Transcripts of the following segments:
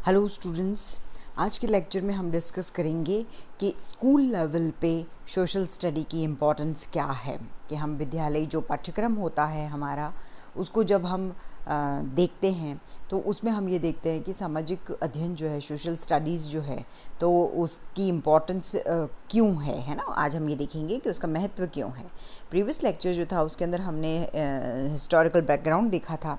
Hello students, आज के lecture में हम डिस्कस करेंगे कि स्कूल लेवल पे सोशल स्टडी की इम्पोर्टेंस क्या है। कि हम विद्यालय जो पाठ्यक्रम होता है हमारा, उसको जब हम देखते हैं तो उसमें हम ये देखते हैं कि सामाजिक अध्ययन जो है, सोशल स्टडीज़ जो है, तो उसकी इम्पोर्टेंस क्यों है ना। आज हम ये देखेंगे कि उसका महत्व क्यों है। प्रीवियस लेक्चर जो था उसके अंदर हमने हिस्टोरिकल बैकग्राउंड देखा था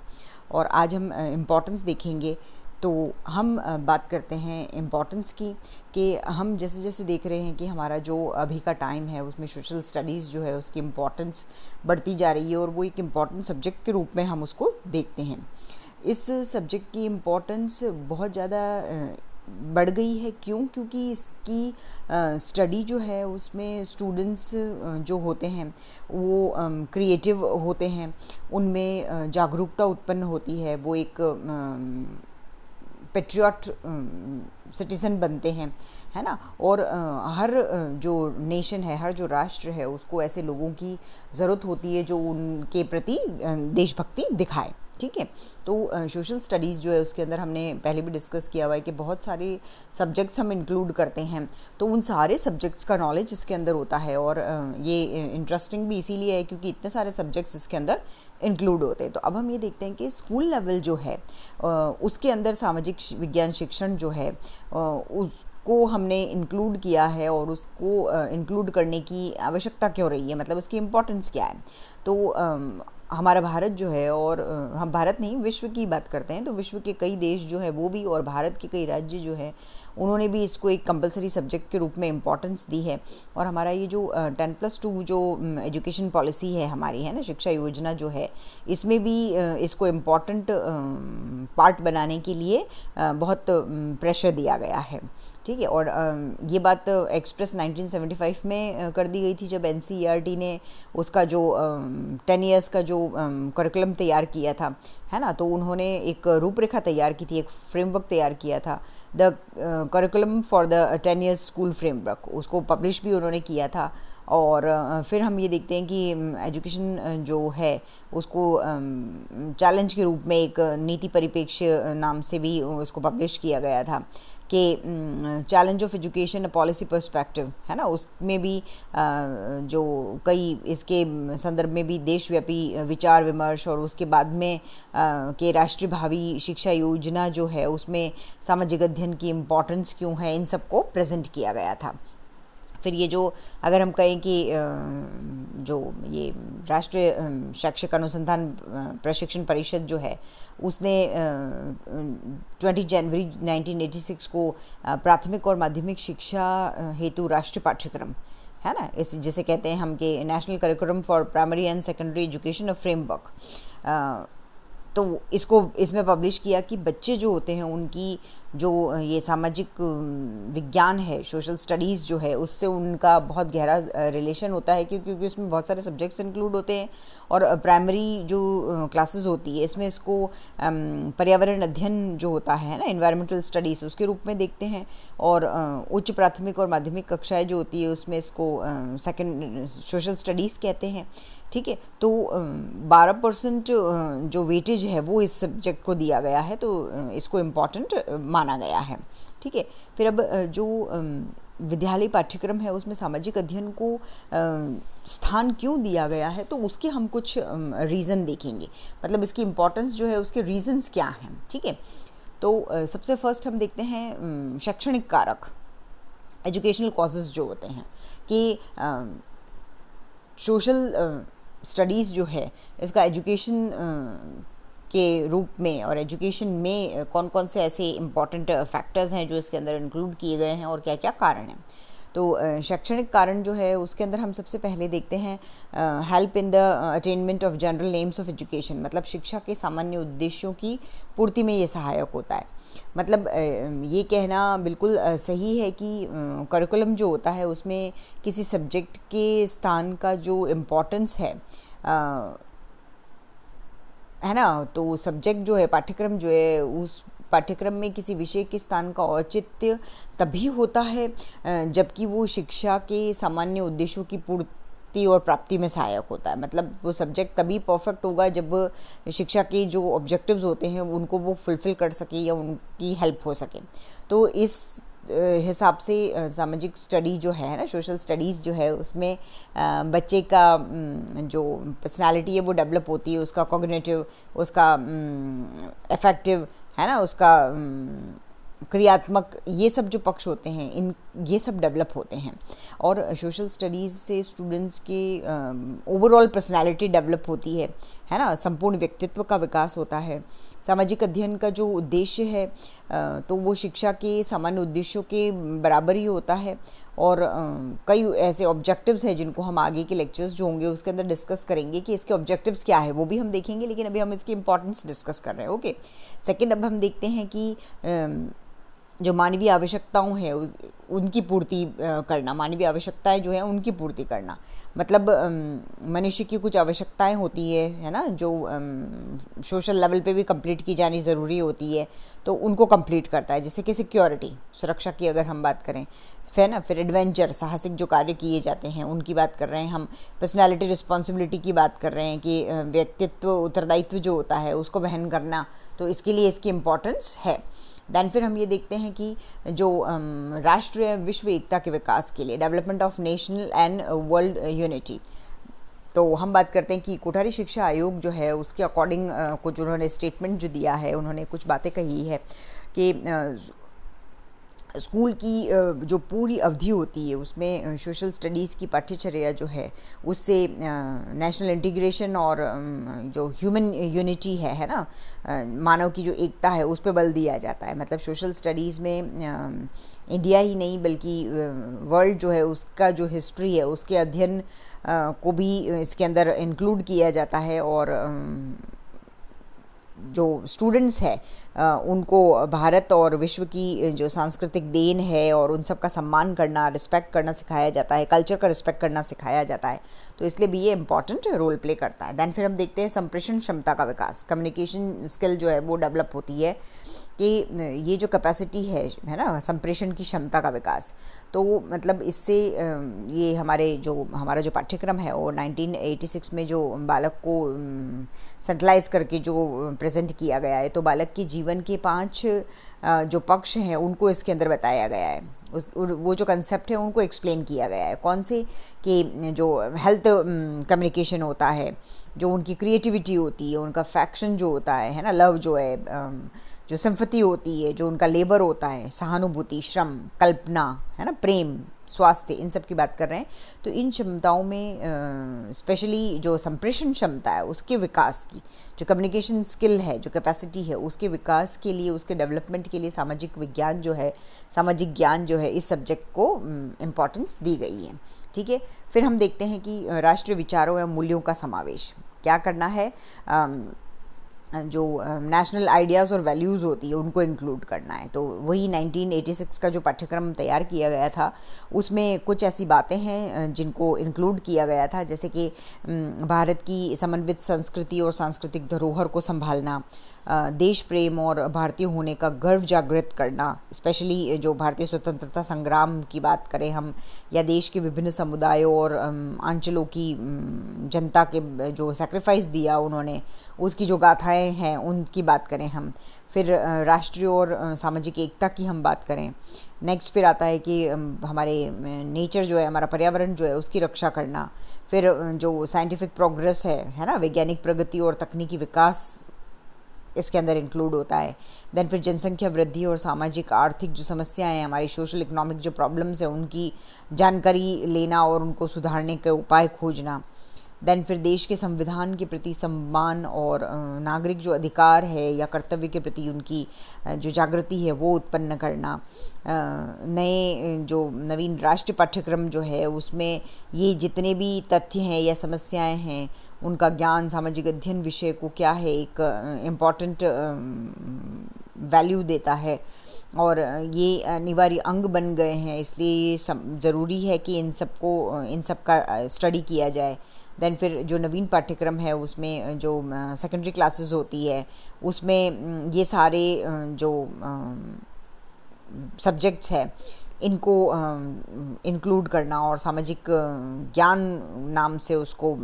और आज हम इम्पोर्टेंस देखेंगे। तो हम बात करते हैं इम्पॉर्टेंस की, कि हम जैसे जैसे देख रहे हैं कि हमारा जो अभी का टाइम है उसमें सोशल स्टडीज़ जो है उसकी इम्पॉर्टेंस बढ़ती जा रही है और वो एक इम्पॉर्टेंट सब्जेक्ट के रूप में हम उसको देखते हैं। इस सब्जेक्ट की इम्पॉर्टेंस बहुत ज़्यादा बढ़ गई है। क्यों? क्योंकि इसकी स्टडी जो है उसमें स्टूडेंट्स जो होते हैं वो क्रिएटिव होते हैं, उनमें जागरूकता उत्पन्न होती है, वो एक पेट्रियट सिटीज़न बनते हैं, है ना। और हर जो नेशन है, हर जो राष्ट्र है, उसको ऐसे लोगों की ज़रूरत होती है जो उनके प्रति देशभक्ति दिखाए। ठीक है। तो सोशल स्टडीज़ जो है उसके अंदर हमने पहले भी डिस्कस किया हुआ है कि बहुत सारे सब्जेक्ट्स हम इंक्लूड करते हैं, तो उन सारे सब्जेक्ट्स का नॉलेज इसके अंदर होता है। और ये इंटरेस्टिंग भी इसीलिए है क्योंकि इतने सारे सब्जेक्ट्स इसके अंदर इंक्लूड होते हैं। तो अब हम ये देखते हैं कि स्कूल लेवल जो है उसके अंदर सामाजिक विज्ञान शिक्षण जो है उसको हमने इंक्लूड किया है, और उसको इंक्लूड करने की आवश्यकता क्यों रही है, मतलब उसकी इम्पोर्टेंस क्या है। तो हमारा भारत जो है, और हम भारत नहीं, विश्व की बात करते हैं, तो विश्व के कई देश जो है वो भी, और भारत के कई राज्य जो है उन्होंने भी इसको एक कंपलसरी सब्जेक्ट के रूप में इम्पोर्टेंस दी है। और हमारा ये जो 10+2 जो एजुकेशन पॉलिसी है हमारी, है ना, शिक्षा योजना जो है, इसमें भी इसको इम्पॉर्टेंट पार्ट बनाने के लिए बहुत प्रेशर दिया गया है। ठीक है। और ये बात एक्सप्रेस 1975 में कर दी गई थी, जब NCERT ने उसका जो 10 ईयर्स का जो करिकुलम तैयार किया था, है ना। तो उन्होंने एक रूपरेखा तैयार की थी, एक फ्रेमवर्क तैयार किया था, the curriculum for the 10 years school framework, उसको पब्लिश भी उन्होंने किया था। और फिर हम ये देखते हैं कि एजुकेशन जो है उसको चैलेंज के रूप में एक नीति परिप्रेक्ष्य नाम से भी उसको पब्लिश किया गया था, कि challenge of education policy perspective, है ना। उसमें भी जो कई इसके संदर्भ में भी देशव्यापी विचार विमर्श, और उसके बाद में के राष्ट्रीय भावी शिक्षा योजना जो है उसमें सामाजिक अध्ययन की इम्पोर्टेंस क्यों है, इन सबको प्रेजेंट किया गया था। फिर ये जो, अगर हम कहें कि जो ये राष्ट्रीय शैक्षिक अनुसंधान प्रशिक्षण परिषद जो है उसने 20 जनवरी 1986 को प्राथमिक और माध्यमिक शिक्षा हेतु राष्ट्रीय पाठ्यक्रम, है ना, इस जिसे कहते हैं हम कि national curriculum for primary and secondary education framework, तो इसको इसमें पब्लिश किया कि बच्चे जो होते हैं उनकी जो ये सामाजिक विज्ञान है, सोशल स्टडीज़ जो है, उससे उनका बहुत गहरा रिलेशन होता है, क्योंकि उसमें बहुत सारे सब्जेक्ट्स इंक्लूड होते हैं। और प्राइमरी जो क्लासेस होती है इसमें इसको पर्यावरण अध्ययन जो होता है ना, एनवायरमेंटल स्टडीज़, उसके रूप में देखते हैं। और उच्च प्राथमिक और माध्यमिक कक्षाएँ जो होती है उसमें इसको सेकेंड सोशल स्टडीज़ कहते हैं। ठीक है। तो 12% जो वेटेज है वो इस सब्जेक्ट को दिया गया है, तो इसको इम्पॉर्टेंट माना गया है। ठीक है। फिर अब जो विद्यालय पाठ्यक्रम है उसमें सामाजिक अध्ययन को स्थान क्यों दिया गया है, तो उसके हम कुछ रीज़न देखेंगे, मतलब इसकी इम्पोर्टेंस जो है उसके रीज़न्स क्या हैं। ठीक है। तो सबसे फर्स्ट हम देखते हैं शैक्षणिक कारक, एजुकेशनल कॉजेज़ जो होते हैं, कि सोशल स्टडीज़ जो है इसका एजुकेशन के रूप में, और एजुकेशन में कौन कौन से ऐसे इम्पॉर्टेंट फैक्टर्स हैं जो इसके अंदर इंक्लूड किए गए हैं, और क्या क्या कारण हैं। तो शैक्षणिक कारण जो है उसके अंदर हम सबसे पहले देखते हैं help in the attainment of general AIIMS of education, मतलब शिक्षा के सामान्य उद्देश्यों की पूर्ति में ये सहायक होता है। मतलब ये कहना बिल्कुल सही है कि करिकुलम जो होता है उसमें किसी सब्जेक्ट के स्थान का जो इम्पोर्टेंस है ना, तो सब्जेक्ट जो है, पाठ्यक्रम जो है, उस पाठ्यक्रम में किसी विषय के स्थान का औचित्य तभी होता है जबकि वो शिक्षा के सामान्य उद्देश्यों की मुक्ति और प्राप्ति में सहायक होता है। मतलब वो सब्जेक्ट तभी परफेक्ट होगा जब शिक्षा के जो ऑब्जेक्टिव्स होते हैं उनको वो फुलफ़िल कर सके या उनकी हेल्प हो सके। तो इस हिसाब से सामाजिक स्टडी जो है ना, सोशल स्टडीज़ जो है, उसमें बच्चे का जो पर्सनालिटी है वो डेवलप होती है, उसका कॉग्निटिव, उसका इफ़ेक्टिव है ना, उसका क्रियात्मक, ये सब जो पक्ष होते हैं ये सब डेवलप होते हैं। और सोशल स्टडीज़ से स्टूडेंट्स के ओवरऑल पर्सनालिटी डेवलप होती है ना, संपूर्ण व्यक्तित्व का विकास होता है। सामाजिक अध्ययन का जो उद्देश्य है तो वो शिक्षा के सामान्य उद्देश्यों के बराबर ही होता है। और कई ऐसे ऑब्जेक्टिव्स हैं जिनको हम आगे के लेक्चर्स जो होंगे उसके अंदर डिस्कस करेंगे कि इसके ऑब्जेक्टिव्स क्या है, वो भी हम देखेंगे, लेकिन अभी हम इसकी इंपॉर्टेंस डिस्कस कर रहे हैं। ओके, सेकंड, अब हम देखते हैं कि जो मानवीय आवश्यकताओं है उनकी पूर्ति करना, मानवीय आवश्यकताएं जो हैं उनकी पूर्ति करना, मतलब मनुष्य की कुछ आवश्यकताएं होती है ना, जो सोशल लेवल पे भी कंप्लीट की जानी ज़रूरी होती है, तो उनको कंप्लीट करता है। जैसे कि सिक्योरिटी, सुरक्षा की अगर हम बात करें, है ना, फिर एडवेंचर, साहसिक जो कार्य किए जाते हैं उनकी बात कर रहे हैं हम, पर्सनालिटी रिस्पॉन्सिबिलिटी की बात कर रहे हैं कि व्यक्तित्व उत्तरदायित्व जो होता है उसको वहन करना, तो इसके लिए इसकी इम्पोर्टेंस है। दैन फिर हम ये देखते हैं कि जो राष्ट्र या विश्व एकता के विकास के लिए, development of national and world unity, तो हम बात करते हैं कि कोठारी शिक्षा आयोग जो है उसके अकॉर्डिंग कुछ उन्होंने स्टेटमेंट जो दिया है, उन्होंने कुछ बातें कही है कि स्कूल की जो पूरी अवधि होती है उसमें सोशल स्टडीज़ की पाठ्यचर्या जो है उससे नेशनल इंटीग्रेशन और जो ह्यूमन यूनिटी है ना, मानव की जो एकता है उस पर बल दिया जाता है। मतलब सोशल स्टडीज़ में इंडिया ही नहीं बल्कि वर्ल्ड जो है उसका जो हिस्ट्री है उसके अध्ययन को भी इसके अंदर इंक्लूड किया जाता है। और जो स्टूडेंट्स हैं उनको भारत और विश्व की जो सांस्कृतिक देन है और उन सब का सम्मान करना, रिस्पेक्ट करना सिखाया जाता है, कल्चर का रिस्पेक्ट करना सिखाया जाता है, तो इसलिए भी ये इंपॉर्टेंट रोल प्ले करता है। दैन फिर हम देखते हैं संप्रेषण क्षमता का विकास, कम्युनिकेशन स्किल जो है वो डेवलप होती है कि ये जो कैपेसिटी है ना, संप्रेषण की क्षमता का विकास, तो मतलब इससे ये हमारा जो पाठ्यक्रम है वो 1986 में जो बालक को सेंट्रलाइज करके जो प्रेजेंट किया गया है, तो बालक के जीवन के 5 जो पक्ष हैं उनको इसके अंदर बताया गया है। वो जो कंसेप्ट है उनको एक्सप्लेन किया गया है। कौन से कि जो हेल्थ कम्युनिकेशन होता है, जो उनकी क्रिएटिविटी होती है, उनका फैक्शन जो होता है ना, लव जो है, जो सिंपैथी होती है, जो उनका लेबर होता है, सहानुभूति, श्रम, कल्पना, है ना, प्रेम, स्वास्थ्य, इन सब की बात कर रहे हैं। तो इन क्षमताओं में स्पेशली जो संप्रेषण क्षमता है उसके विकास की, जो कम्युनिकेशन स्किल है, जो कैपेसिटी है, उसके विकास के लिए, उसके डेवलपमेंट के लिए सामाजिक विज्ञान जो है, सामाजिक ज्ञान जो है, इस सब्जेक्ट को इम्पॉर्टेंस दी गई है। ठीक है, फिर हम देखते हैं कि राष्ट्रीय विचारों एवं मूल्यों का समावेश क्या करना है, जो नेशनल आइडियाज़ और वैल्यूज़ होती है उनको इंक्लूड करना है। तो वही 1986 का जो पाठ्यक्रम तैयार किया गया था उसमें कुछ ऐसी बातें हैं जिनको इंक्लूड किया गया था, जैसे कि भारत की समन्वित संस्कृति और सांस्कृतिक धरोहर को संभालना, देश प्रेम और भारतीय होने का गर्व जागृत करना, स्पेशली जो भारतीय स्वतंत्रता संग्राम की बात करें हम, या देश के विभिन्न समुदायों और अंचलों की जनता के जो सेक्रीफाइस दिया उन्होंने, उसकी जो गाथाएं हैं उनकी बात करें हम। फिर राष्ट्रीय और सामाजिक एकता की हम बात करें। नेक्स्ट फिर आता है कि हमारे नेचर जो है, हमारा पर्यावरण जो है उसकी रक्षा करना। फिर जो साइंटिफिक प्रोग्रेस है ना, वैज्ञानिक प्रगति और तकनीकी विकास इसके अंदर इंक्लूड होता है। देन फिर जनसंख्या वृद्धि और सामाजिक आर्थिक जो समस्याएं हैं, हमारी सोशल इकोनॉमिक जो प्रॉब्लम्स हैं उनकी जानकारी लेना और उनको सुधारने के उपाय खोजना। देन फिर देश के संविधान के प्रति सम्मान और नागरिक जो अधिकार है या कर्तव्य के प्रति उनकी जो जागृति है वो उत्पन्न करना। नए जो नवीन राष्ट्रीय पाठ्यक्रम जो है उसमें ये जितने भी तथ्य हैं या समस्याएं हैं उनका ज्ञान, सामाजिक अध्ययन विषय को क्या है एक इम्पॉर्टेंट वैल्यू देता है और ये अनिवार्य अंग बन गए हैं, इसलिए ये ज़रूरी है कि इन सब का स्टडी किया जाए। देन फिर जो नवीन पाठ्यक्रम है उसमें जो सेकेंडरी क्लासेस होती है उसमें ये सारे जो सब्जेक्ट्स है इनको इंक्लूड करना और सामाजिक ज्ञान नाम से उसको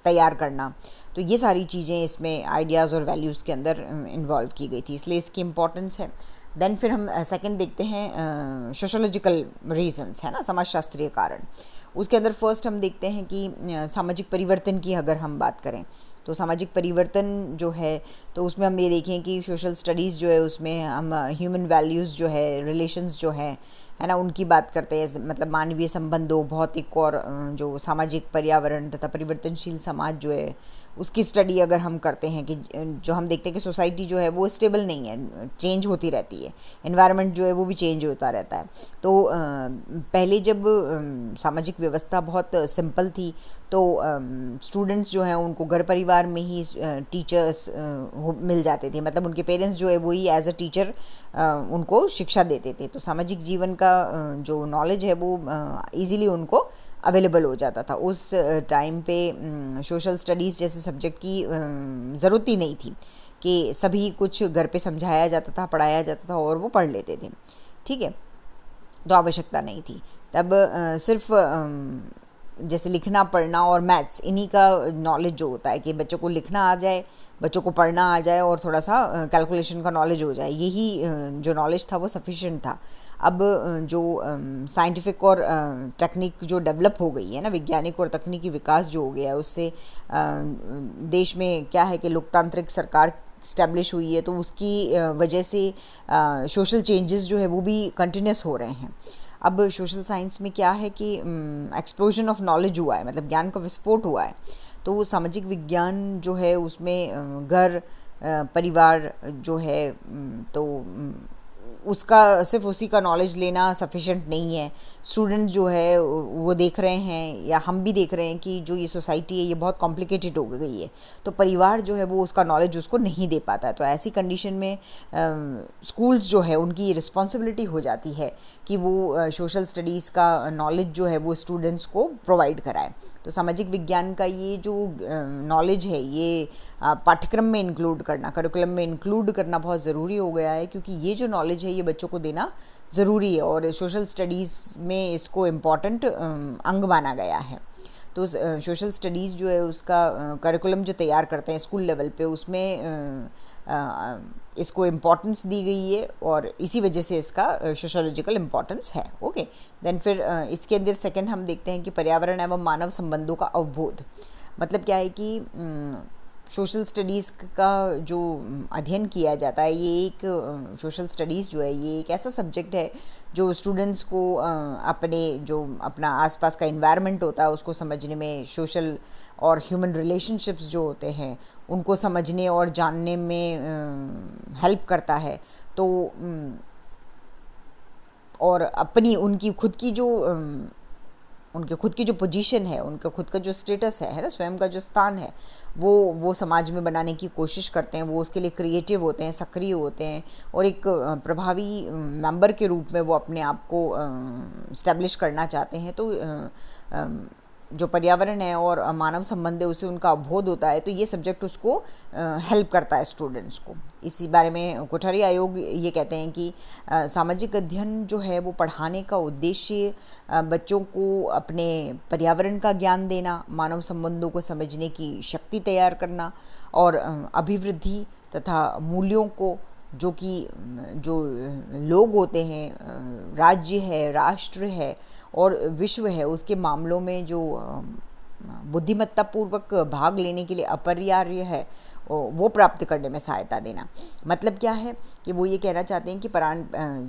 तैयार करना। तो ये सारी चीज़ें इसमें आइडियाज़ और वैल्यूज़ के अंदर इन्वॉल्व की गई थी, इसलिए इसकी इम्पोर्टेंस है। देन फिर हम सेकंड देखते हैं सोशोलॉजिकल रीजंस, है ना, समाजशास्त्रीय कारण। उसके अंदर फर्स्ट हम देखते हैं कि सामाजिक परिवर्तन की अगर हम बात करें तो सामाजिक परिवर्तन जो है तो उसमें हम ये देखें कि सोशल स्टडीज़ जो है उसमें हम ह्यूमन वैल्यूज़ जो है, रिलेशंस जो है ना, उनकी बात करते हैं। मतलब मानवीय संबंधों, भौतिक और जो सामाजिक पर्यावरण तथा परिवर्तनशील समाज जो है उसकी स्टडी अगर हम करते हैं कि जो हम देखते हैं कि सोसाइटी जो है वो स्टेबल नहीं है, चेंज होती रहती है, एनवायरनमेंट जो है वो भी चेंज होता रहता है। तो पहले जब सामाजिक व्यवस्था बहुत सिंपल थी तो स्टूडेंट्स जो हैं उनको घर परिवार में ही टीचर्स मिल जाते थे, मतलब उनके पेरेंट्स जो है वही एज अ टीचर उनको शिक्षा देते थे। तो सामाजिक जीवन का जो नॉलेज है वो इजीली उनको अवेलेबल हो जाता था। उस टाइम पे सोशल स्टडीज़ जैसे सब्जेक्ट की ज़रूरत ही नहीं थी कि सभी कुछ घर पे समझाया जाता था, पढ़ाया जाता था और वो पढ़ लेते थे, ठीक है। तो आवश्यकता नहीं थी तब, सिर्फ जैसे लिखना, पढ़ना और मैथ्स, इन्हीं का नॉलेज जो होता है कि बच्चों को लिखना आ जाए, बच्चों को पढ़ना आ जाए और थोड़ा सा कैलकुलेशन का नॉलेज हो जाए, यही जो नॉलेज था वो सफिशिएंट था। अब जो साइंटिफिक और टेक्निक जो डेवलप हो गई है ना, वैज्ञानिक और तकनीकी विकास जो हो गया है उससे देश में क्या है कि लोकतांत्रिक सरकार इस्टेब्लिश हुई है, तो उसकी वजह से सोशल चेंजेस जो है वो भी कंटिन्यूस हो रहे हैं। अब सोशल साइंस में क्या है कि एक्सप्लोजन ऑफ नॉलेज हुआ है, मतलब ज्ञान का विस्फोट हुआ है। तो सामाजिक विज्ञान जो है उसमें घर परिवार जो है तो उसका सिर्फ उसी का नॉलेज लेना सफिशेंट नहीं है। स्टूडेंट जो है वो देख रहे हैं या हम भी देख रहे हैं कि जो ये सोसाइटी है ये बहुत कॉम्प्लिकेटेड हो गई है, तो परिवार जो है वो उसका नॉलेज उसको नहीं दे पाता है। तो ऐसी कंडीशन में स्कूल्स जो है उनकी रिस्पॉन्सिबिलिटी हो जाती है कि वो सोशल स्टडीज़ का नॉलेज जो है वो स्टूडेंट्स को प्रोवाइड कराए। तो सामाजिक विज्ञान का ये जो नॉलेज है ये पाठ्यक्रम में इंक्लूड करना, करिकुलम में इंक्लूड करना बहुत ज़रूरी हो गया है, क्योंकि ये जो नॉलेज है ये बच्चों को देना ज़रूरी है और सोशल स्टडीज़ में इसको इम्पॉर्टेंट अंग माना गया है। तो सोशल स्टडीज़ जो है उसका करिकुलम जो तैयार करते हैं स्कूल लेवल पे उसमें इसको इम्पॉर्टेंस दी गई है और इसी वजह से इसका सोशोलॉजिकल इम्पॉर्टेंस है। ओके, देन फिर इसके अंदर सेकंड हम देखते हैं कि पर्यावरण एवं मानव संबंधों का अवबोध। मतलब क्या है कि सोशल स्टडीज़ का जो अध्ययन किया जाता है ये एक सोशल स्टडीज़ जो है ये एक ऐसा सब्जेक्ट है जो स्टूडेंट्स को अपना आसपास का इन्वायरमेंट होता है उसको समझने में, सोशल और ह्यूमन रिलेशनशिप्स जो होते हैं उनको समझने और जानने में हेल्प करता है। तो और उनकी खुद की जो पोजीशन है, उनका खुद का जो स्टेटस है ना, स्वयं का जो स्थान है वो समाज में बनाने की कोशिश करते हैं। वो उसके लिए क्रिएटिव होते हैं, सक्रिय होते हैं और एक प्रभावी मेंबर के रूप में वो अपने आप को इस्टेब्लिश करना चाहते हैं। तो जो पर्यावरण है और मानव संबंध है उसे उनका अवबोध होता है, तो ये सब्जेक्ट उसको हेल्प करता है स्टूडेंट्स को। इसी बारे में कोठारी आयोग ये कहते हैं कि सामाजिक अध्ययन जो है वो पढ़ाने का उद्देश्य बच्चों को अपने पर्यावरण का ज्ञान देना, मानव संबंधों को समझने की शक्ति तैयार करना और अभिवृद्धि तथा मूल्यों को जो लोग होते हैं, राज्य है, राष्ट्र है और विश्व है उसके मामलों में जो बुद्धिमत्तापूर्वक भाग लेने के लिए अपरिहार्य है वो प्राप्त करने में सहायता देना। मतलब क्या है कि वो ये कहना चाहते हैं कि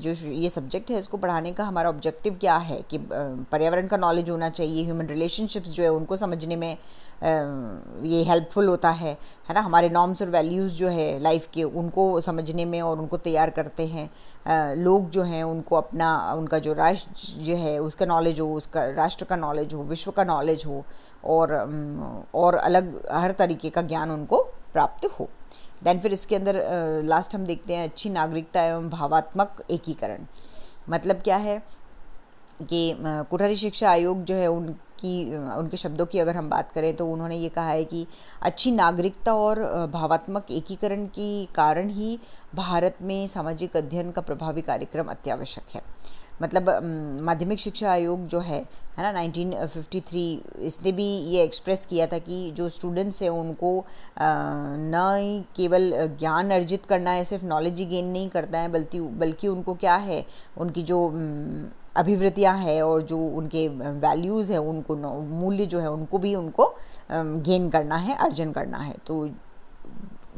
जो ये सब्जेक्ट है इसको पढ़ाने का हमारा ऑब्जेक्टिव क्या है कि पर्यावरण का नॉलेज होना चाहिए, ह्यूमन रिलेशनशिप्स जो है उनको समझने में ये हेल्पफुल होता है ना। हमारे नॉर्म्स और वैल्यूज़ जो है लाइफ के उनको समझने में और उनको तैयार करते हैं। लोग जो हैं उनको उनका जो राष्ट्र जो है उसका नॉलेज हो, उसका राष्ट्र का नॉलेज हो, विश्व का नॉलेज हो और अलग हर तरीके का ज्ञान उनको प्राप्त हो। देन फिर इसके अंदर लास्ट हम देखते हैं अच्छी नागरिकता एवं भावात्मक एकीकरण। मतलब क्या है कि कोठारी शिक्षा आयोग जो है उनके शब्दों की अगर हम बात करें तो उन्होंने ये कहा है कि अच्छी नागरिकता और भावात्मक एकीकरण के कारण ही भारत में सामाजिक अध्ययन का प्रभावी कार्यक्रम अत्यावश्यक है। मतलब माध्यमिक शिक्षा आयोग जो है ना 1953, इसने भी ये एक्सप्रेस किया था कि जो स्टूडेंट्स हैं उनको न ही केवल ज्ञान अर्जित करना है, सिर्फ नॉलेज ही गेन नहीं करना है, बल्कि उनको क्या है, उनकी जो अभिवृत्तियाँ हैं और जो उनके वैल्यूज़ हैं, उनको मूल्य जो है उनको गेन करना है, अर्जन करना है। तो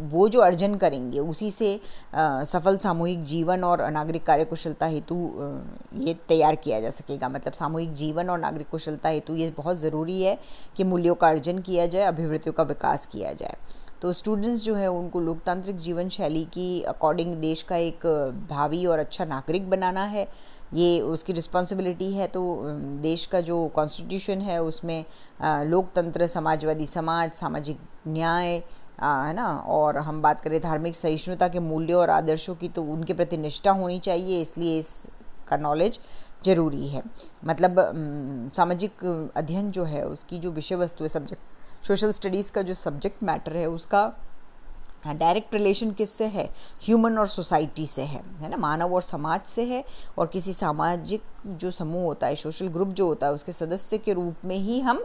वो जो अर्जन करेंगे उसी से सफल सामूहिक जीवन और नागरिक कार्यकुशलता हेतु ये तैयार किया जा सकेगा। मतलब सामूहिक जीवन और नागरिक कुशलता हेतु ये बहुत ज़रूरी है कि मूल्यों का अर्जन किया जाए, अभिवृत्तियों का विकास किया जाए। तो स्टूडेंट्स जो है उनको लोकतांत्रिक जीवन शैली की अकॉर्डिंग देश का एक भावी और अच्छा नागरिक बनाना है, ये उसकी रिस्पॉन्सिबिलिटी है। तो देश का जो कॉन्स्टिट्यूशन है उसमें लोकतंत्र, समाजवादी समाज, सामाजिक न्याय, है ना, और हम बात करें धार्मिक सहिष्णुता के मूल्यों और आदर्शों की, तो उनके प्रति निष्ठा होनी चाहिए, इसलिए इसका नॉलेज ज़रूरी है। मतलब सामाजिक अध्ययन जो है उसकी जो विषय वस्तु है, सब्जेक्ट, सोशल स्टडीज़ का जो सब्जेक्ट मैटर है उसका डायरेक्ट रिलेशन किससे है, ह्यूमन और सोसाइटी से है ना, मानव और समाज से है। और किसी सामाजिक जो समूह होता है, सोशल ग्रुप जो होता है, उसके सदस्य के रूप में ही हम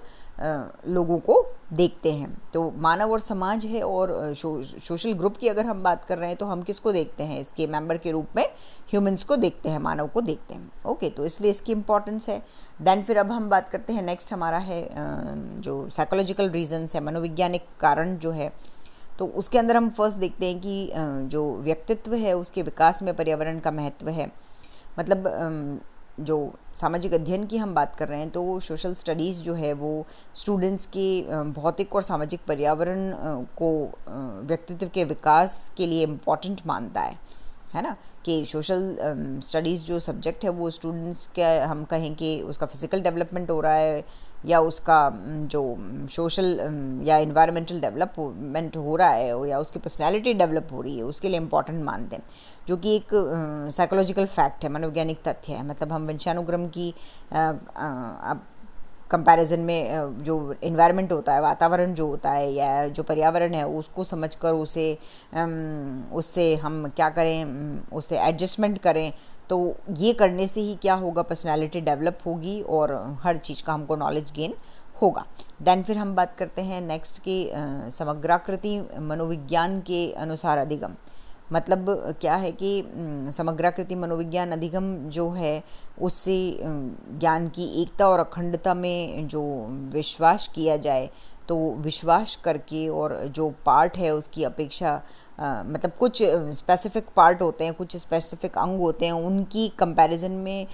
लोगों को देखते हैं। तो मानव और समाज है, और सोशल ग्रुप की अगर हम बात कर रहे हैं तो हम किसको देखते हैं, इसके मेंबर के रूप में ह्यूमंस को देखते हैं, मानव को देखते हैं। ओके, तो इसलिए इसकी इम्पॉर्टेंस है। देन फिर अब हम बात करते हैं, नेक्स्ट हमारा है जो साइकोलॉजिकल रीजंस है, मनोवैज्ञानिक कारण जो है। तो उसके अंदर हम फर्स्ट देखते हैं कि जो व्यक्तित्व है उसके विकास में पर्यावरण का महत्व है। मतलब जो सामाजिक अध्ययन की हम बात कर रहे हैं तो सोशल स्टडीज़ जो है वो स्टूडेंट्स के भौतिक और सामाजिक पर्यावरण को व्यक्तित्व के विकास के लिए इम्पॉर्टेंट मानता है ना, कि सोशल स्टडीज़ जो सब्जेक्ट है वो स्टूडेंट्स का, हम कहें कि उसका फिज़िकल डेवलपमेंट हो रहा है या उसका जो सोशल या इन्वायरमेंटल डेवलपमेंट हो रहा है या उसकी पर्सनैलिटी डेवलप हो रही है, उसके लिए इम्पॉर्टेंट मानते हैं, जो कि एक साइकोलॉजिकल फैक्ट है, मनोवैज्ञानिक तथ्य है। मतलब हम वंशानुक्रम की कंपैरिजन में जो इन्वायरमेंट होता है, वातावरण जो होता है या जो पर्यावरण है, उसको समझकर उससे हम क्या करें, उससे एडजस्टमेंट करें, तो ये करने से ही क्या होगा, पर्सनालिटी डेवलप होगी और हर चीज़ का हमको नॉलेज गेन होगा। देन फिर हम बात करते हैं नेक्स्ट की समग्राकृति मनोविज्ञान के अनुसार अधिगम। मतलब क्या है कि समग्राकृति मनोविज्ञान अधिगम जो है उससे ज्ञान की एकता और अखंडता में जो विश्वास किया जाए, तो विश्वास करके, और जो पार्ट है उसकी अपेक्षा मतलब कुछ स्पेसिफिक पार्ट होते हैं, कुछ स्पेसिफिक अंग होते हैं, उनकी कंपैरिजन में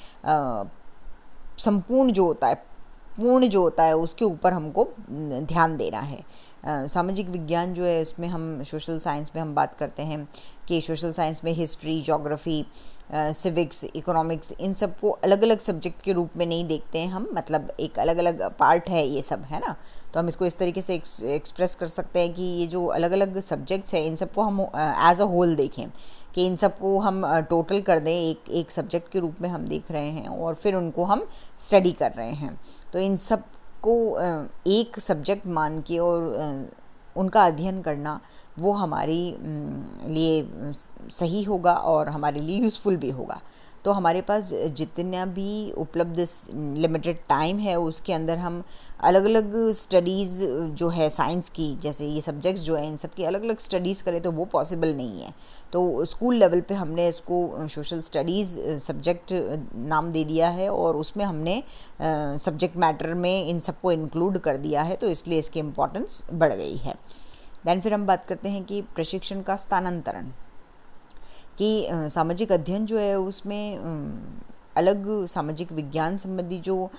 संपूर्ण जो होता है, पूर्ण जो होता है, उसके ऊपर हमको ध्यान देना है। सामाजिक विज्ञान जो है उसमें हम सोशल साइंस में हम बात करते हैं कि सोशल साइंस में हिस्ट्री, ज्योग्राफी, सिविक्स, इकोनॉमिक्स, इन सब को अलग अलग सब्जेक्ट के रूप में नहीं देखते हैं हम, मतलब एक अलग अलग पार्ट है ये सब, है ना। तो हम इसको इस तरीके से एक्सप्रेस कर सकते हैं कि ये जो अलग अलग सब्जेक्ट्स हैं इन सबको हम एज अ होल देखें, कि इन सबको हम टोटल कर दें, एक सब्जेक्ट के रूप में हम देख रहे हैं और फिर उनको हम स्टडी कर रहे हैं। तो इन सब को एक सब्जेक्ट मान के और उनका अध्ययन करना वो हमारे लिए सही होगा और हमारे लिए यूज़फुल भी होगा। तो हमारे पास जितना भी उपलब्ध लिमिटेड टाइम है उसके अंदर हम अलग अलग स्टडीज़ जो है साइंस की, जैसे ये सब्जेक्ट्स जो हैं इन सब की अलग अलग स्टडीज़ करें तो वो पॉसिबल नहीं है। तो स्कूल लेवल पे हमने इसको सोशल स्टडीज़ सब्जेक्ट नाम दे दिया है और उसमें हमने सब्जेक्ट मैटर में इन सबको इंक्लूड कर दिया है, तो इसलिए इसकी इम्पोर्टेंस बढ़ गई है। दैन फिर हम बात करते हैं कि प्रशिक्षण का स्थानांतरण, कि सामाजिक अध्ययन जो है उसमें अलग सामाजिक विज्ञान संबंधी जो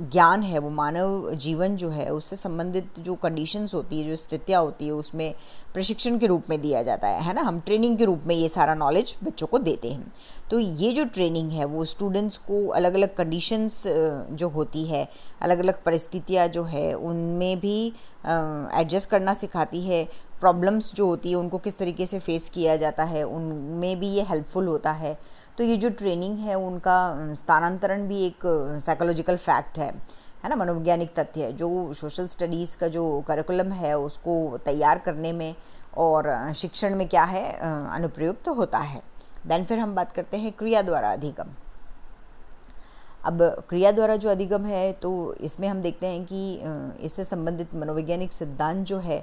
ज्ञान है वो मानव जीवन जो है उससे संबंधित जो कंडीशंस होती है, जो स्थितियाँ होती है, उसमें प्रशिक्षण के रूप में दिया जाता है ना। हम ट्रेनिंग के रूप में ये सारा नॉलेज बच्चों को देते हैं। तो ये जो ट्रेनिंग है वो स्टूडेंट्स को अलग अलग कंडीशंस जो होती है, अलग अलग परिस्थितियाँ जो है उनमें भी एडजस्ट करना सिखाती है। प्रॉब्लम्स जो होती है उनको किस तरीके से फेस किया जाता है उनमें भी ये हेल्पफुल होता है। तो ये जो ट्रेनिंग है उनका स्थानांतरण भी एक साइकोलॉजिकल फैक्ट है ना, मनोवैज्ञानिक तथ्य है जो सोशल स्टडीज़ का जो करिकुलम है उसको तैयार करने में और शिक्षण में क्या है अनुप्रयुक्त होता है। देन फिर हम बात करते हैं क्रिया द्वारा अधिगम। अब क्रिया द्वारा जो अधिगम है तो इसमें हम देखते हैं कि इससे संबंधित मनोवैज्ञानिक सिद्धांत जो है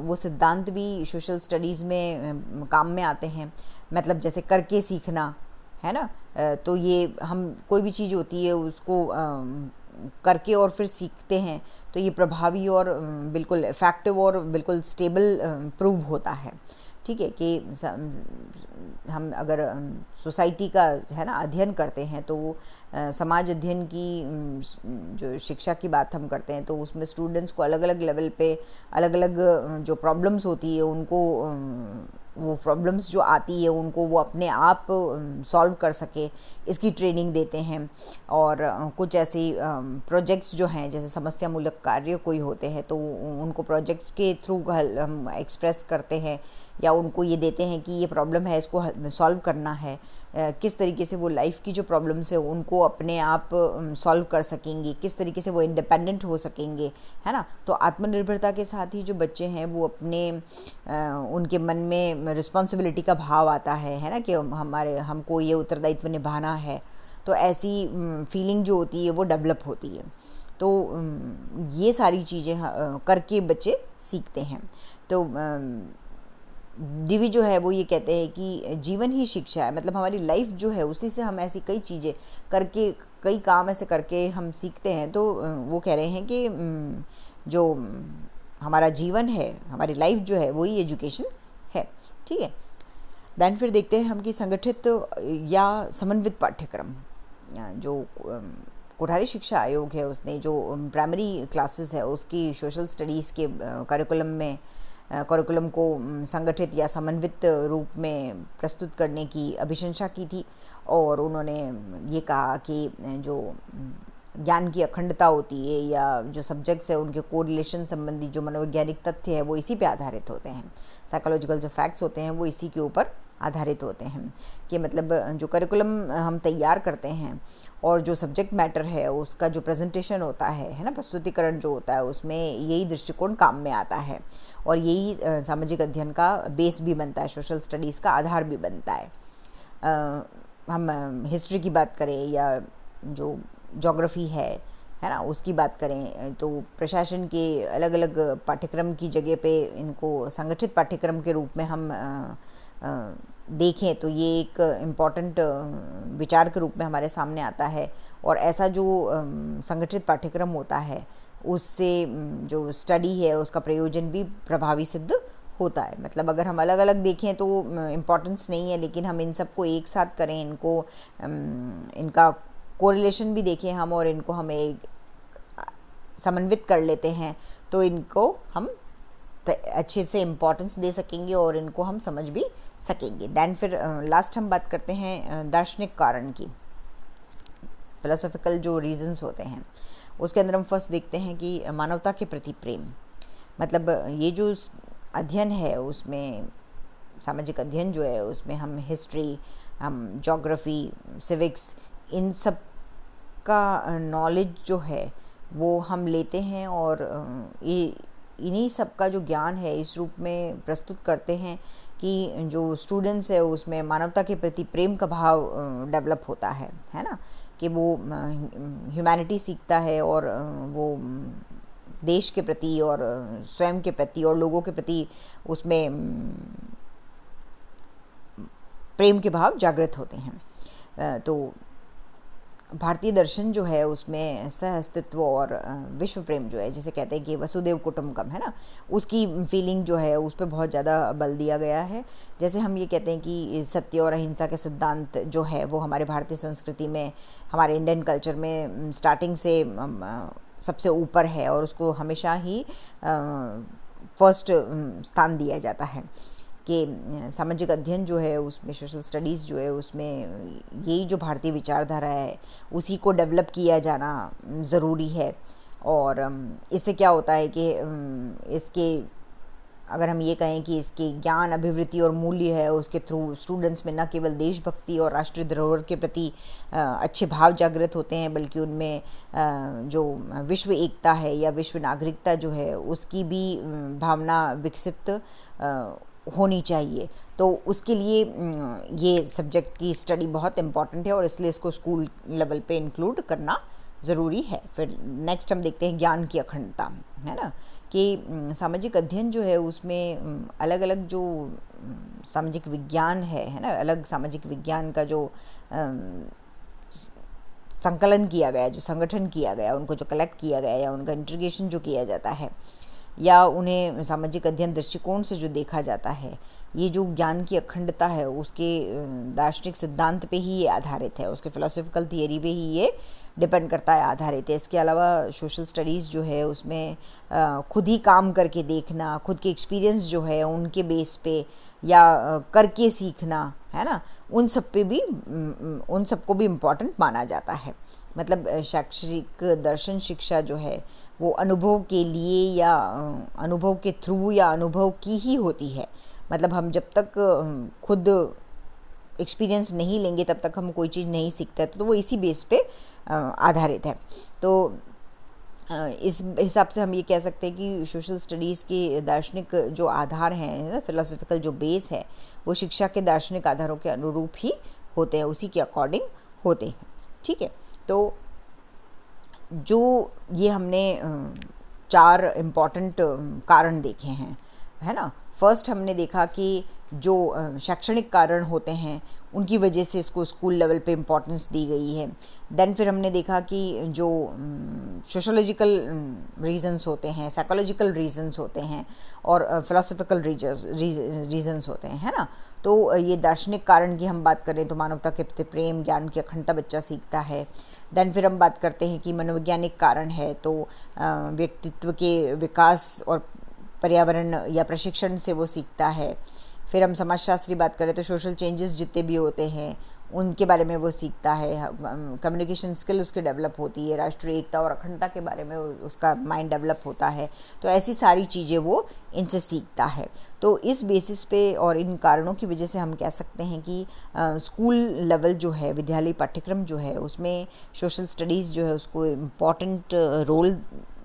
वो सिद्धांत भी सोशल स्टडीज़ में काम में आते हैं। मतलब जैसे करके सीखना है ना, तो ये हम कोई भी चीज़ होती है उसको करके और फिर सीखते हैं तो ये प्रभावी और बिल्कुल इफ़ेक्टिव और बिल्कुल स्टेबल प्रूव होता है। ठीक है कि हम अगर सोसाइटी का है ना अध्ययन करते हैं तो समाज अध्ययन की जो शिक्षा की बात हम करते हैं तो उसमें स्टूडेंट्स को अलग अलग लेवल पे अलग अलग जो प्रॉब्लम्स होती है उनको वो प्रॉब्लम्स जो आती है उनको वो अपने आप सॉल्व कर सके इसकी ट्रेनिंग देते हैं। और कुछ ऐसी प्रोजेक्ट्स जो हैं जैसे समस्या मूलक कार्य कोई होते हैं तो उनको प्रोजेक्ट्स के थ्रू हम एक्सप्रेस करते हैं या उनको ये देते हैं कि ये प्रॉब्लम है इसको सॉल्व करना है, किस तरीके से वो लाइफ की जो प्रॉब्लम्स है उनको अपने आप सॉल्व कर सकेंगे, किस तरीके से वो इंडिपेंडेंट हो सकेंगे, है ना। तो आत्मनिर्भरता के साथ ही जो बच्चे हैं वो अपने उनके मन में रिस्पॉन्सिबिलिटी का भाव आता है ना, कि हमको ये उत्तरदायित्व निभाना है, तो ऐसी फीलिंग जो होती है वो डेवलप होती है। तो ये सारी चीज़ें करके बच्चे सीखते हैं। तो डीवी जो है वो ये कहते हैं कि जीवन ही शिक्षा है, मतलब हमारी लाइफ जो है उसी से हम ऐसी कई चीज़ें करके कई काम ऐसे करके हम सीखते हैं। तो वो कह रहे हैं कि जो हमारा जीवन है हमारी लाइफ जो है वही एजुकेशन है। ठीक है, देन फिर देखते हैं हम कि संगठित या समन्वित पाठ्यक्रम जो कोठारी शिक्षा आयोग है उसने जो प्राइमरी क्लासेस है उसकी सोशल स्टडीज़ के करिकुलम को संगठित या समन्वित रूप में प्रस्तुत करने की अभिशंसा की थी। और उन्होंने ये कहा कि जो ज्ञान की अखंडता होती है या जो सब्जेक्ट्स है उनके कोरिलेशन संबंधी जो मनोवैज्ञानिक तथ्य है वो इसी पे आधारित होते हैं, साइकोलॉजिकल जो फैक्ट्स होते हैं वो इसी के ऊपर आधारित होते हैं। कि मतलब जो करिकुलम हम तैयार करते हैं और जो सब्जेक्ट मैटर है उसका जो प्रेजेंटेशन होता है ना, प्रस्तुतिकरण जो होता है उसमें यही दृष्टिकोण काम में आता है और यही सामाजिक अध्ययन का बेस भी बनता है, सोशल स्टडीज़ का आधार भी बनता है। हम हिस्ट्री की बात करें या जो ज्योग्राफी है ना उसकी बात करें तो प्रशासन के अलग अलग पाठ्यक्रम की जगह पे इनको संगठित पाठ्यक्रम के रूप में हम देखें तो ये एक इम्पॉर्टेंट विचार के रूप में हमारे सामने आता है। और ऐसा जो संगठित पाठ्यक्रम होता है उससे जो स्टडी है उसका प्रयोजन भी प्रभावी सिद्ध होता है। मतलब अगर हम अलग अलग देखें तो इम्पोर्टेंस नहीं है, लेकिन हम इन सबको एक साथ करें, इनका कोरिलेशन भी देखें हम और इनको हमें समन्वित कर लेते हैं तो इनको हम अच्छे से इम्पोर्टेंस दे सकेंगे और इनको हम समझ भी सकेंगे। दैन फिर लास्ट हम बात करते हैं दार्शनिक कारण की, फिलोसॉफिकल जो रीजंस होते हैं उसके अंदर हम फर्स्ट देखते हैं कि मानवता के प्रति प्रेम। मतलब ये जो अध्ययन है उसमें सामाजिक अध्ययन जो है उसमें हम हिस्ट्री, हम ज्योग्राफी, सिविक्स, इन सब का नॉलेज जो है वो हम लेते हैं और इन्हीं सब का जो ज्ञान है इस रूप में प्रस्तुत करते हैं कि जो स्टूडेंट्स है उसमें मानवता के प्रति प्रेम का भाव डेवलप होता है ना, कि वो ह्यूमैनिटी सीखता है और वो देश के प्रति और स्वयं के प्रति और लोगों के प्रति उसमें प्रेम के भाव जागृत होते हैं। तो भारतीय दर्शन जो है उसमें सह अस्तित्व और विश्व प्रेम जो है, जिसे कहते हैं कि वसुदेव कुटुंबकम है ना, उसकी फीलिंग जो है उस पर बहुत ज़्यादा बल दिया गया है। जैसे हम ये कहते हैं कि सत्य और अहिंसा के सिद्धांत जो है वो हमारे भारतीय संस्कृति में, हमारे इंडियन कल्चर में स्टार्टिंग से सबसे ऊपर है और उसको हमेशा ही फर्स्ट स्थान दिया जाता है। कि सामाजिक अध्ययन जो है उसमें सोशल स्टडीज़ जो है उसमें यही जो भारतीय विचारधारा है उसी को डेवलप किया जाना ज़रूरी है। और इससे क्या होता है कि इसके अगर हम ये कहें कि इसके ज्ञान, अभिवृत्ति और मूल्य है, उसके थ्रू स्टूडेंट्स में न केवल देशभक्ति और राष्ट्रीय धरोहर के प्रति अच्छे भाव जागृत होते हैं, बल्कि उनमें जो विश्व एकता है या विश्व नागरिकता जो है उसकी भी भावना विकसित होनी चाहिए। तो उसके लिए ये सब्जेक्ट की स्टडी बहुत इम्पॉर्टेंट है और इसलिए इसको स्कूल लेवल पे इंक्लूड करना ज़रूरी है। फिर नेक्स्ट हम देखते हैं ज्ञान की अखंडता, है ना, कि सामाजिक अध्ययन जो है उसमें अलग अलग जो सामाजिक विज्ञान है ना, अलग सामाजिक विज्ञान का जो संकलन किया गया, जो संगठन किया गया, उनको जो कलेक्ट किया गया या उनका इंटीग्रेशन जो किया जाता है या उन्हें सामाजिक अध्ययन दृष्टिकोण से जो देखा जाता है, ये जो ज्ञान की अखंडता है उसके दार्शनिक सिद्धांत पे ही ये आधारित है, उसके फिलोसॉफिकल थियरी पे ही ये डिपेंड करता है, आधारित है। इसके अलावा सोशल स्टडीज़ जो है उसमें खुद ही काम करके देखना, खुद के एक्सपीरियंस जो है उनके बेस पे या करके सीखना, है ना, उन सब पे भी उन सबको भी इम्पॉर्टेंट माना जाता है। मतलब शैक्षिक दर्शन शिक्षा जो है वो अनुभव के लिए या अनुभव के थ्रू या अनुभव की ही होती है। मतलब हम जब तक खुद एक्सपीरियंस नहीं लेंगे तब तक हम कोई चीज़ नहीं सीखते, तो वो इसी बेस पे आधारित है। तो इस हिसाब से हम ये कह सकते हैं कि सोशल स्टडीज़ के दार्शनिक जो आधार हैं, फिलोसॉफिकल जो बेस है, वो शिक्षा के दार्शनिक आधारों के अनुरूप ही होते हैं, उसी के अकॉर्डिंग होते हैं। ठीक है, तो जो ये हमने 4 इम्पॉर्टेंट कारण देखे हैं, है ना। फर्स्ट हमने देखा कि जो शैक्षणिक कारण होते हैं उनकी वजह से इसको स्कूल लेवल पे इम्पोर्टेंस दी गई है। देन फिर हमने देखा कि जो सोशोलॉजिकल रीजंस होते हैं, साइकोलॉजिकल रीजंस होते हैं और फिलोसॉफिकल रीजंस होते हैं, है ना। तो ये दार्शनिक कारण की हम बात करें तो मानवता के प्रति प्रेम, ज्ञान की अखंडता बच्चा सीखता है। देन फिर हम बात करते हैं कि मनोवैज्ञानिक कारण है तो व्यक्तित्व के विकास और पर्यावरण या प्रशिक्षण से वो सीखता है। फिर हम समाजशास्त्री बात करें तो सोशल चेंजेस जितने भी होते हैं उनके बारे में वो सीखता है, कम्युनिकेशन स्किल उसकी डेवलप होती है, राष्ट्रीय एकता और अखंडता के बारे में उसका माइंड डेवलप होता है। तो ऐसी सारी चीज़ें वो इनसे सीखता है। तो इस बेसिस पे और इन कारणों की वजह से हम कह सकते हैं कि स्कूल लेवल जो है, विद्यालय पाठ्यक्रम जो है, उसमें सोशल स्टडीज़ जो है उसको इम्पॉर्टेंट रोल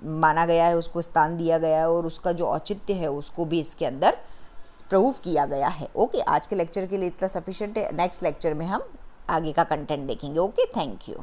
माना गया है, उसको स्थान दिया गया है और उसका जो औचित्य है उसको भी इसके अंदर प्रूव किया गया है। ओके, आज के लेक्चर के लिए इतना सफिशिएंट है। नेक्स्ट लेक्चर में हम आगे का कंटेंट देखेंगे। Okay, thank you.